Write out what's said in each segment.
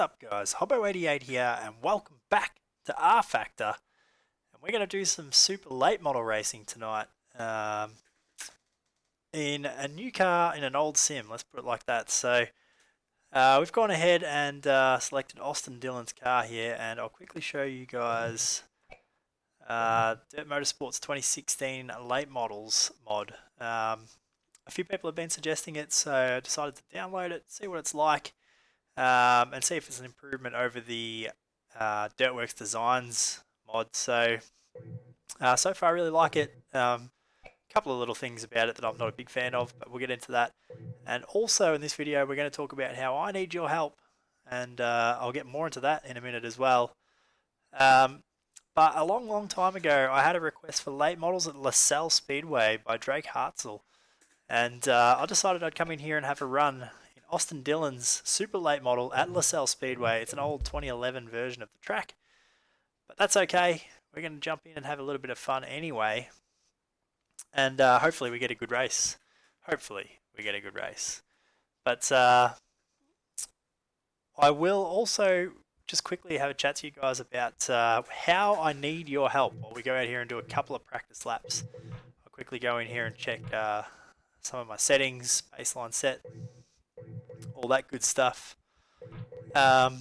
up guys, Hobbo88 here and welcome back to rFactor. And we're going to do some super late model racing tonight in a new car in an old sim, let's put it like that. So we've gone ahead and selected Austin Dillon's car here, and I'll quickly show you guys Dirt Motorsports 2016 late models mod. A few people have been suggesting it, so I decided to download it, see what it's like. And see if it's an improvement over the Dirtworks Designs mod. So far I really like it. A couple of little things about it that I'm not a big fan of, but we'll get into that. And also in this video we're going to talk about how I need your help, and I'll get more into that in a minute as well. But a long time ago I had a request for late models at LaSalle Speedway by Drake Hartzell, and I decided I'd come in here and have a run Austin Dillon's super late model at LaSalle Speedway. It's an old 2011 version of the track, but that's okay. We're going to jump in and have a little bit of fun anyway, and hopefully we get a good race. But I will also just quickly have a chat to you guys about how I need your help while we go out here and do a couple of practice laps. I'll quickly go in here and check some of my settings, baseline set, all that good stuff. But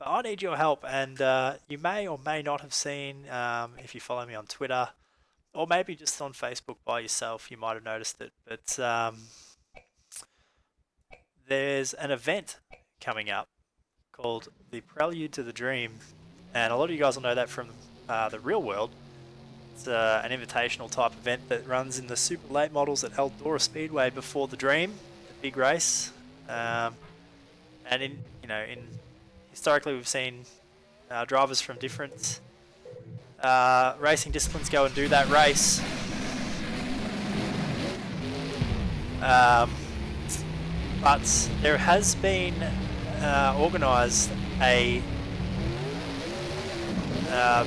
I need your help, and you may or may not have seen, if you follow me on Twitter, or maybe just on Facebook by yourself, you might have noticed it, but there's an event coming up called the Prelude to the Dream, and a lot of you guys will know that from the real world. It's an invitational type event that runs in the super late models at Eldora Speedway before the Dream, the big race. And in historically we've seen drivers from different racing disciplines go and do that race. But there has been organised a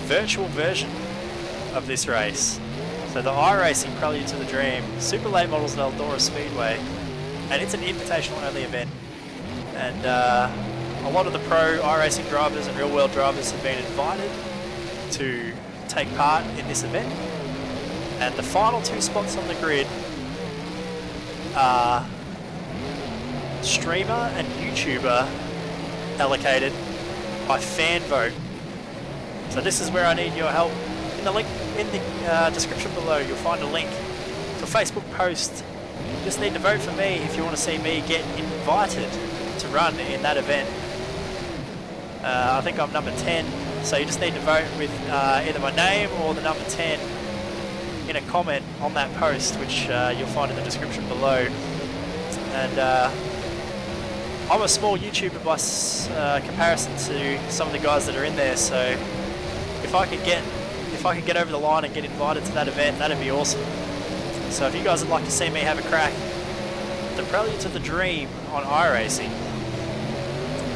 virtual version of this race. So the iRacing Prelude to the Dream, super late models at Eldora Speedway. And it's an invitational only event, and a lot of the pro iRacing drivers and real world drivers have been invited to take part in this event, and the final two spots on the grid are streamer and YouTuber allocated by fan vote. So this is where I need your help. In the link in the description below you'll find a link to a Facebook post. You just need to vote for me if you want to see me get invited to run in that event. I think I'm number 10, so you just need to vote with either my name or the number 10 in a comment on that post, which you'll find in the description below. And I'm a small YouTuber by comparison to some of the guys that are in there, so if I could get over the line and get invited to that event, that'd be awesome. So if you guys would like to see me have a crack at the Prelude to the Dream on iRacing,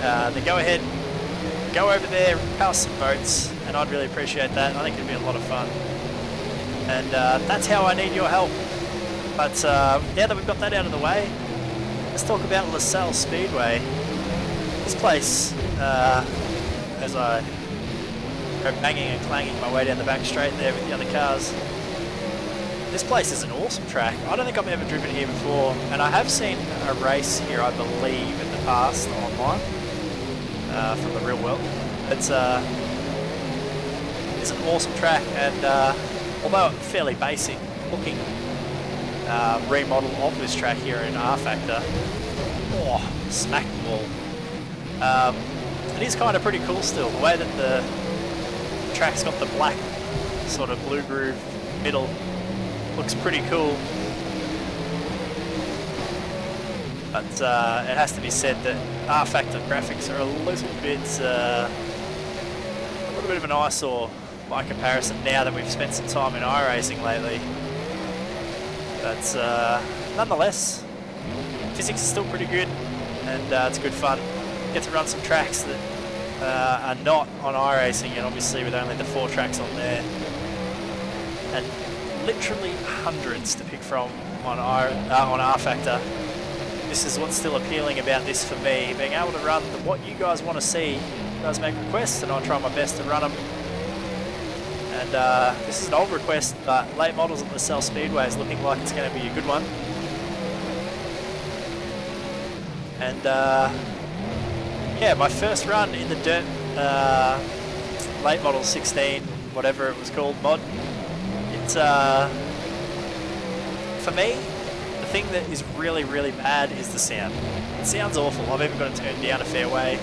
then go ahead, go over there, pass some votes, and I'd really appreciate that. I think it'd be a lot of fun. And that's how I need your help. But now that we've got that out of the way, let's talk about LaSalle Speedway. This place, as I go banging and clanging my way down the back straight there with the other cars, this place is an awesome track. I don't think I've ever driven here before, and I have seen a race here, I believe, in the past online from the real world. It's an awesome track, and although fairly basic looking remodel of this track here in rFactor, smack the ball. It is kind of pretty cool still, the way that the track's got the black sort of blue groove middle. Looks pretty cool, but it has to be said that rFactor graphics are a little bit of an eyesore by comparison now that we've spent some time in iRacing lately. But nonetheless, physics is still pretty good, and it's good fun. Get to run some tracks that are not on iRacing, and obviously with only the 4 tracks on there, and literally hundreds to pick from on rFactor. this is what's still appealing about this for me, being able to run what you guys want to see. You guys make requests and I'll try my best to run them. And this is an old request, but late models at LaSalle Speedway is looking like it's going to be a good one. And yeah, my first run in the dirt late model 16, whatever it was called, mod. It's for me, the thing that is really, really bad is the sound. It sounds awful. I've even got to turn down a fair way.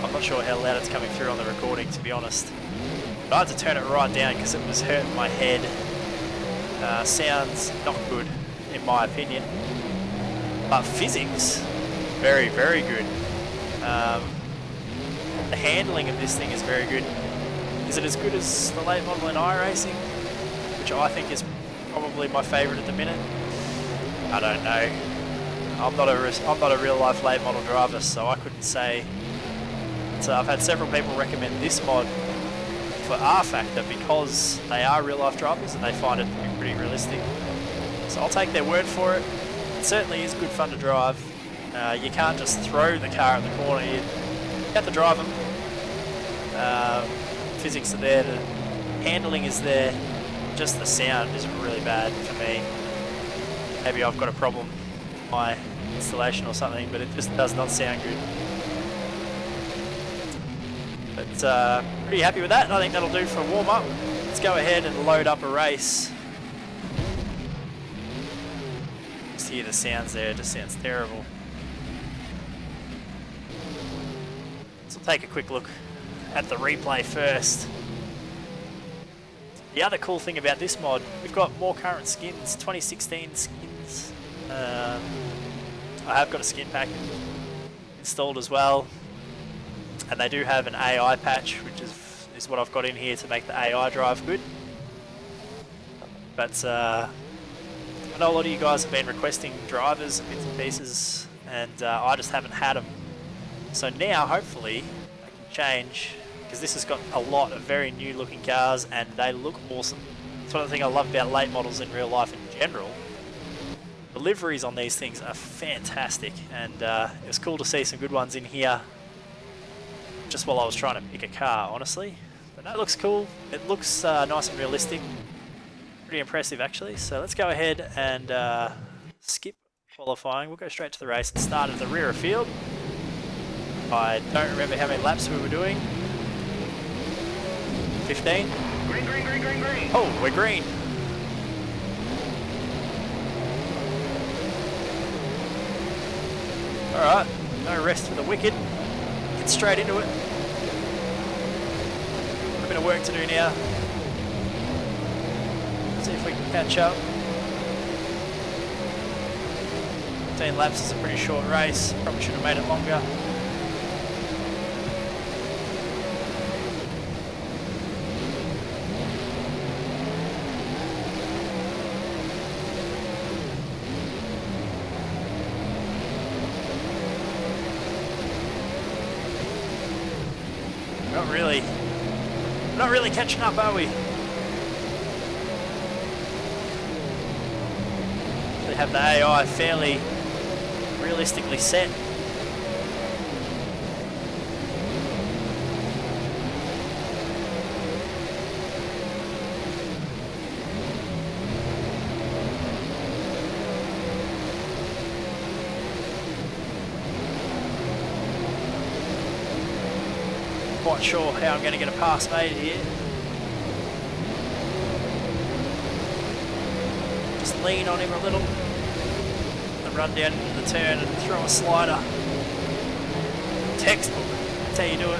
I'm not sure how loud it's coming through on the recording, to be honest. But I had to turn it right down because it was hurting my head. Sounds not good, in my opinion. But physics, very, very good. The handling of this thing is very good. Is it as good as the late model in iRacing, which I think is probably my favourite at the minute? I don't know. I'm not a real life late model driver, so I couldn't say. So I've had several people recommend this mod for rFactor because they are real life drivers and they find it to be pretty realistic. So I'll take their word for it. It certainly is good fun to drive. You can't just throw the car in the corner. You have to drive them. Physics are there. The handling is there. Just the sound is really bad for me. Maybe I've got a problem with my installation or something, but it just does not sound good. But pretty happy with that. I think that'll do for a warm up. Let's go ahead and load up a race. Just hear the sounds there. It just sounds terrible. So we'll take a quick look at the replay first. The other cool thing about this mod, we've got more current skins, 2016 skins. I have got a skin pack installed as well, and they do have an AI patch, which is what I've got in here to make the AI drive good. But I know a lot of you guys have been requesting drivers and bits and pieces, and I just haven't had them. So now, hopefully, I can change, because this has got a lot of very new looking cars and they look awesome. That's one of the things I love about late models in real life in general. The liveries on these things are fantastic, and it was cool to see some good ones in here just while I was trying to pick a car, honestly. But that looks cool. It looks nice and realistic. Pretty impressive actually. So let's go ahead and skip qualifying. We'll go straight to the race and start at the rear of field. I don't remember how many laps we were doing. 15? Green, green, green, green, green. Oh, we're green. Alright, no rest for the wicked. Get straight into it. A bit of work to do now. See if we can catch up. 15 laps is a pretty short race. Probably should have made it longer. Not really catching up, are we? They have the AI fairly realistically set. Quite sure how I'm going to get a pass made here. Just lean on him a little and run down into the turn and throw a slider. Textbook, that's how you do it.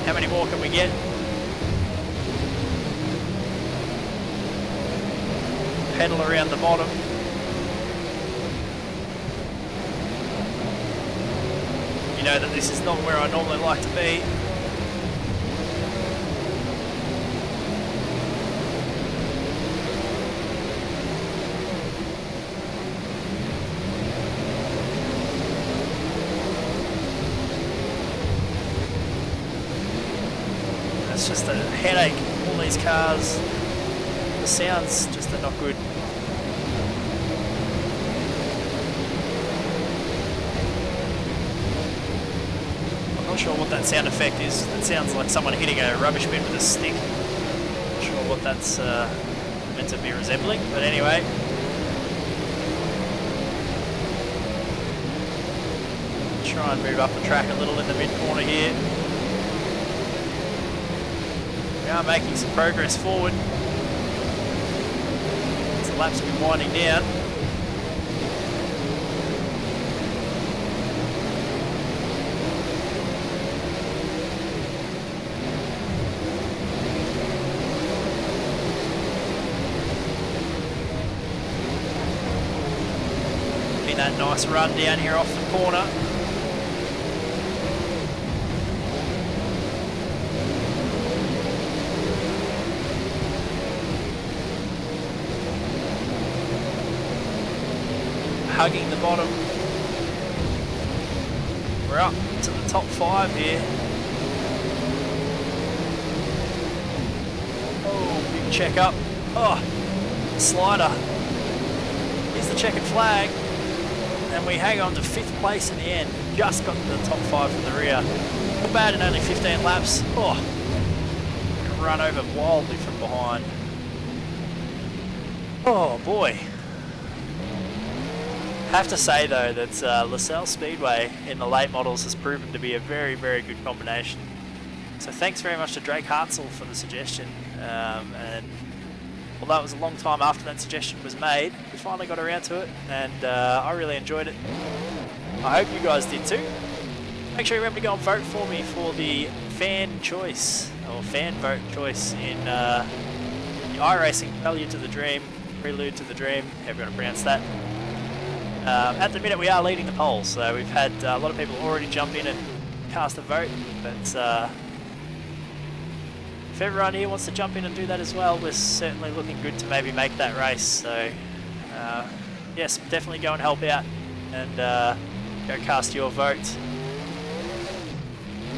How many more can we get? Pedal around the bottom. You know that this is not where I normally like to be. It's just a headache, all these cars. The sounds just are not good. Not sure what that sound effect is. It sounds like someone hitting a rubbish bin with a stick. Not sure what that's meant to be resembling, but anyway. Try and move up the track a little in the mid corner here. We are making some progress forward. As the lap's been winding down. That nice run down here off the corner. Hugging the bottom. We're up to the top 5 here. Oh, big check up. Oh, slider. Here's the checkered flag. And we hang on to 5th place in the end. Just got to the top 5 from the rear. Not bad in only 15 laps. Oh, run over wildly from behind. Oh boy. Have to say though that LaSalle Speedway in the late models has proven to be a very, very good combination. So thanks very much to Drake Hartzell for the suggestion. And although it was a long time after that suggestion was made, we finally got around to it, and I really enjoyed it. I hope you guys did too. Make sure you remember to go and vote for me for the fan choice, or fan vote choice in the iRacing Prelude to the Dream, Prelude to the Dream, however you want to pronounce that. At the minute we are leading the poll, so we've had a lot of people already jump in and cast a vote, but if everyone here wants to jump in and do that as well, we're certainly looking good to maybe make that race. So yes, definitely go and help out and go cast your vote.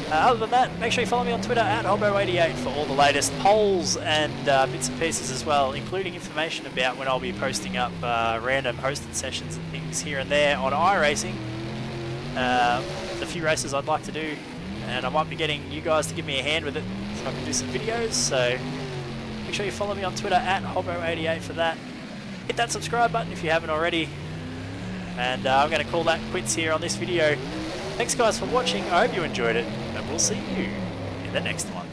Other than that, make sure you follow me on Twitter at Hobo88 for all the latest polls and bits and pieces as well, including information about when I'll be posting up random hosted sessions and things here and there on iRacing. There's a few races I'd like to do, and I might be getting you guys to give me a hand with it so I can do some videos, so make sure you follow me on Twitter at Hobo88 for that. Hit that subscribe button if you haven't already, and I'm going to call that quits here on this video. Thanks guys for watching, I hope you enjoyed it, and we'll see you in the next one.